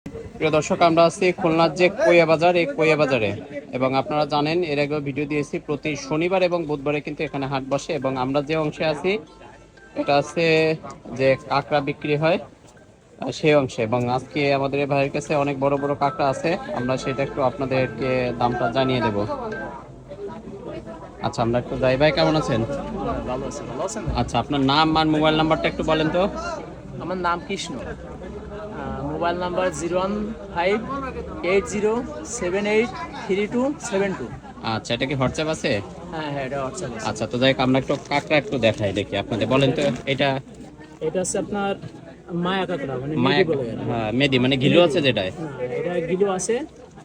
প্রিয় দর্শক, আমরা আছি খুলনার যে কোয়া বাজার, এই কোয়া বাজারে। এবং আপনারা জানেন এর আগেও ভিডিও দিয়েছি, প্রতি শনিবার এবং বুধবারে কিন্তু এখানে হাট বসে। এবং আমরা যে অংশে আছি এটা আছে যে কাঁকড়া বিক্রি হয় সেই অংশে। এবং আজকে আমাদের এই ভাইয়ের কাছে অনেক বড় বড় কাঁকড়া আছে, আমরা সেটা একটু আপনাদেরকে দামটা জানিয়ে দেব। আচ্ছা, আমরা একটু যাই। ভাই কেমন আছেন? ভালো আছি, ভালো আছেন? আচ্ছা, আপনার নাম আর মোবাইল নাম্বারটা একটু বলেন তো। আমার নাম কৃষ্ণ। Mobile number 01580783272। আচ্ছা, এটা কি হোয়াটসঅ্যাপ আছে? হ্যাঁ হ্যাঁ, এটা হোয়াটসঅ্যাপ আছে। আচ্ছা, তো যাই হোক, আমরা একটু কাঁকড়া একটু দেখাই দেখি আপনাদের। বলেন তো এটা। এটা হচ্ছে আপনার মায়া কাঁকড়া, মানে মায়া, মেডি বলে এটা। হ্যাঁ মেদি, মানে ঘিলু আছে যেটায়। না, এটা কিলো আছে।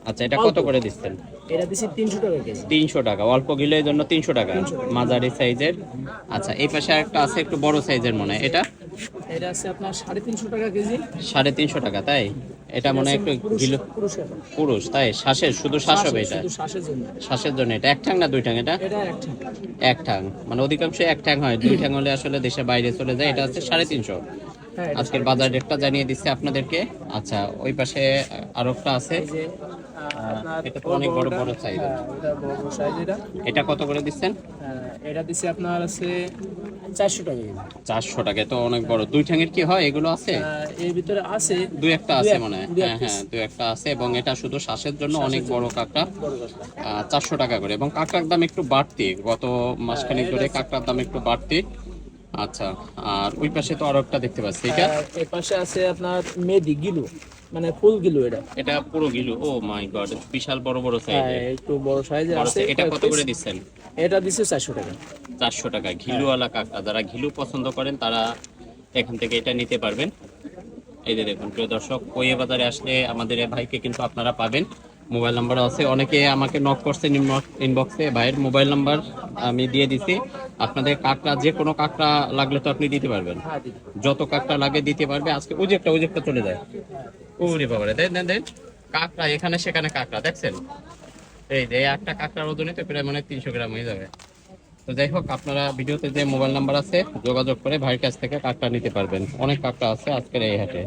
আচ্ছা, এটা কত অল্প। করে দিচ্ছেন? এটা দিছি 300 টাকা কেজি। 300 টাকা, অল্প ঘিলু এই জন্য 300 টাকা, মাঝারি সাইজের। আচ্ছা, এই পাশে আরেকটা আছে একটু বড় সাইজের মনে হয়, এটা এটা আছে আপনার 350 টাকা কেজি। 350 টাকা, তাই? এটা মনে হয় একটু ঘিলু পুরুষ কাঁকড়া। পুরুষ, তাই? শ্বাসের, শুধু শ্বাস হবে এটা? শুধু শ্বাসের জন্য। শ্বাসের জন্য। এটা এক ঠ্যাং না দুই ঠ্যাং? এটা এটা একটা। এক ঠ্যাং, মানে অধিকাংশ এক ঠ্যাং হয়, দুই ঠ্যাং হলে আসলে দেশের বাইরে চলে যায়। এটা হচ্ছে 350। হ্যাঁ, এটা আজকের বাজার রেটটা জানিয়ে দিচ্ছে আপনাদেরকে। আচ্ছা, ওই পাশে আরো একটা আছে, এই যে আপনার এটা তো অনেক বড় বড় সাইজ। এটা বড় বড় সাইজ। এটা কত করে দিচ্ছেন? এটা দিছি আপনার আছে 400 টাকা কেজি। 400 টাকা, তো অনেক বড়। দুই ঠ্যাঙের কি হয় এগুলো আছে? এর ভিতরে আছে দুই একটা আছে মনে হয়, হ্যাঁ হ্যাঁ, দুই একটা আছে। এবং এটা শুধু শ্বাসের জন্য, অনেক বড় কাঁকড়া। বড় কাঁকড়া। 400 টাকা করে। এবং কাঁকড়ার দাম একটু বাড়তি, গত মাসখানেক ধরে কাঁকড়ার দাম একটু বাড়তি। আচ্ছা, আর ওই পাশে তো আরো একটা দেখতে পাচ্ছি, এটা এর পাশে আছে আপনার মেডি গিলু, মানে ফুল গিলু। এটা এটা পুরো গিলু। ও মাই গড, বিশাল বড় বড় সাইজের। একটু বড় সাইজের আছে। এটা কত করে দিচ্ছেন? এটা দিছে 400 টাকা। 400 টাকা ঘিলুওয়ালা কাঁকড়া। যারা ঘিলু পছন্দ করেন তারা এখান থেকে এটা নিতে পারবেন। এই যে দেখুন প্রিয় দর্শক, কোয়া বাজারে আসলে আমাদের এই ভাইকে কিন্তু আপনারা পাবেন। মোবাইল নাম্বার আছে, অনেকে আমাকে নক করছে ইনবক্সে, ভাইয়ের মোবাইল নাম্বার আমি দিয়ে দিছি। আপনাদের কাঁকড়া, যে কোনো কাঁকড়া লাগলে তো আপনি দিতে পারবেন, হ্যাঁ দিদি। যত কাঁকড়া লাগে দিতে পারবে। আজকে ওই যে একটা চলে যায়। ওরে বাবারে, দেন দেন দেন, কাঁকড়া এখানে সেখানে কাঁকড়া দেখছেন। এই যে একটা কাঁকড়ার ওজনে তো প্রায় মানে 300 গ্রাম হয়ে যাবে। তো যাই হোক, আপনারা ভিডিওতে যে মোবাইল নাম্বার আছে যোগাযোগ করে ভাইয়ের কাছ থেকে কাঁকড়া নিতে পারবেন। অনেক কাঁকড়া আছে আজকের এই হাটে।